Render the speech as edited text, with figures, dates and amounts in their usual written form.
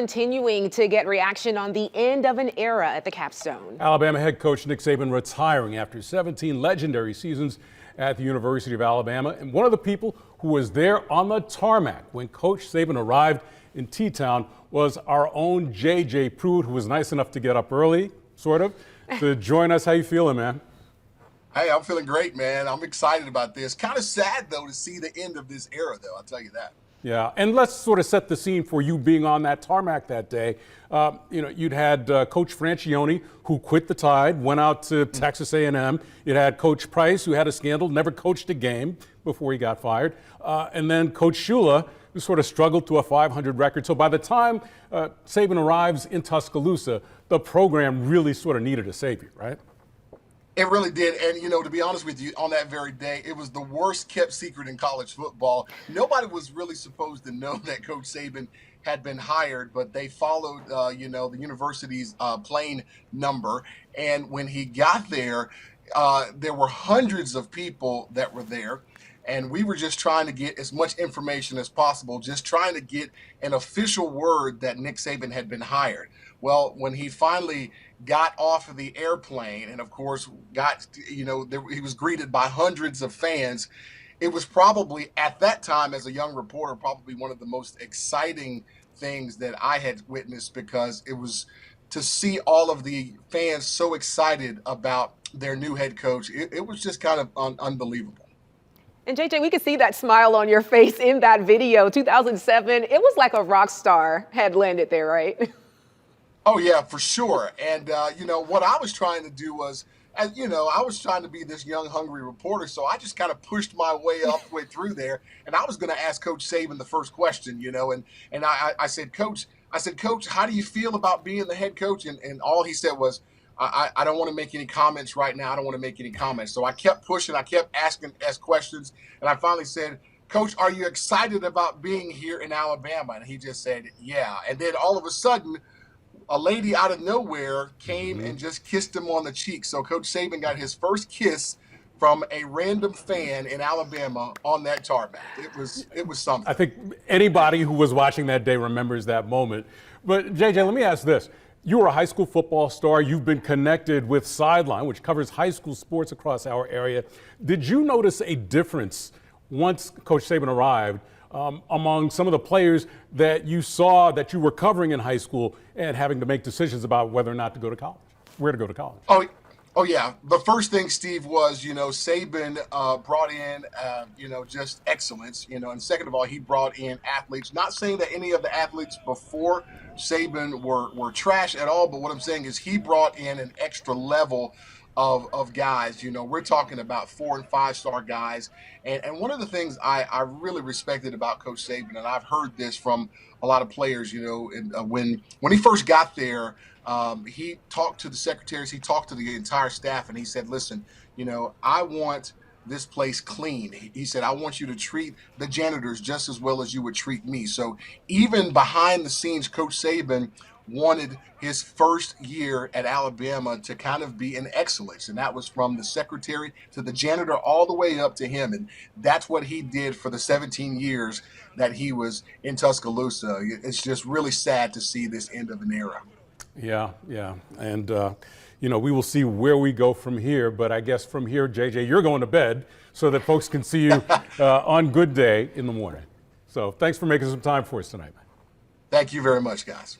Continuing to get reaction on the end of an era at the capstone. Alabama head coach Nick Saban retiring after 17 legendary seasons at the University of Alabama. And one of the people who was there on the tarmac when Coach Saban arrived in T-Town was our own Jeh Jeh, who was nice enough to get up early, sort of, to join us. How you feeling, man? Hey, I'm feeling great, man. I'm excited about this. Kind of sad, though, to see the end of this era, though. I'll tell you that. Yeah, and let's sort of set the scene for you being on that tarmac that day. You'd had Coach Francione, who quit the Tide, went out to Texas A&M. You'd had Coach Price, who had a scandal, never coached a game before he got fired. And then Coach Shula, who sort of struggled to a 500 record. So by the time Saban arrives in Tuscaloosa, the program really sort of needed a savior, right? It really did. And, to be honest with you, on that very day, it was the worst kept secret in college football. Nobody was really supposed to know that Coach Saban had been hired, but they followed, the university's plane number. And when he got there, there were hundreds of people that were there. And we were just trying to get as much information as possible, just trying to get an official word that Nick Saban had been hired. Well, when he finally got off of the airplane and, of course, he was greeted by hundreds of fans. It was probably, at that time, as a young reporter, probably one of the most exciting things that I had witnessed, because it was to see all of the fans so excited about their new head coach. It was just kind of unbelievable. And JJ, we could see that smile on your face in that video. 2007, it was like a rock star had landed there, right? Oh, yeah, for sure. And, what I was trying to do was, I was trying to be this young, hungry reporter. So I just kind of pushed my way all the way through there. And I was going to ask Coach Saban the first question, and I said, Coach, how do you feel about being the head coach? And all he said was, I don't want to make any comments right now. I don't want to make any comments. So I kept pushing. I kept asking questions. And I finally said, Coach, are you excited about being here in Alabama? And he just said, yeah. And then all of a sudden, a lady out of nowhere came and just kissed him on the cheek. So Coach Saban got his first kiss from a random fan in Alabama on that tarmac. It was something. I think anybody who was watching that day remembers that moment. But JJ, let me ask this. You were a high school football star. You've been connected with Sideline, which covers high school sports across our area. Did you notice a difference once Coach Saban arrived among some of the players that you saw that you were covering in high school and having to make decisions about whether or not to go to college, where to go to college? Oh yeah. The first thing, Steve, was, Saban brought in, just excellence, and second of all, he brought in athletes. Not saying that any of the athletes before Saban were trash at all, but what I'm saying is he brought in an extra level of guys. We're talking about 4- and 5-star guys. And one of the things I really respected about Coach Saban, and I've heard this from a lot of players, when he first got there, he talked to the secretaries, he talked to the entire staff, and he said, listen, I want this place clean. He said, I want you to treat the janitors just as well as you would treat me. So even behind the scenes, Coach Saban wanted his first year at Alabama to kind of be an excellence. And that was from the secretary to the janitor all the way up to him. And that's what he did for the 17 years that he was in Tuscaloosa. It's just really sad to see this end of an era. Yeah. And, we will see where we go from here. But I guess from here, JJ, you're going to bed so that folks can see you on Good Day in the morning. So thanks for making some time for us tonight. Thank you very much, guys.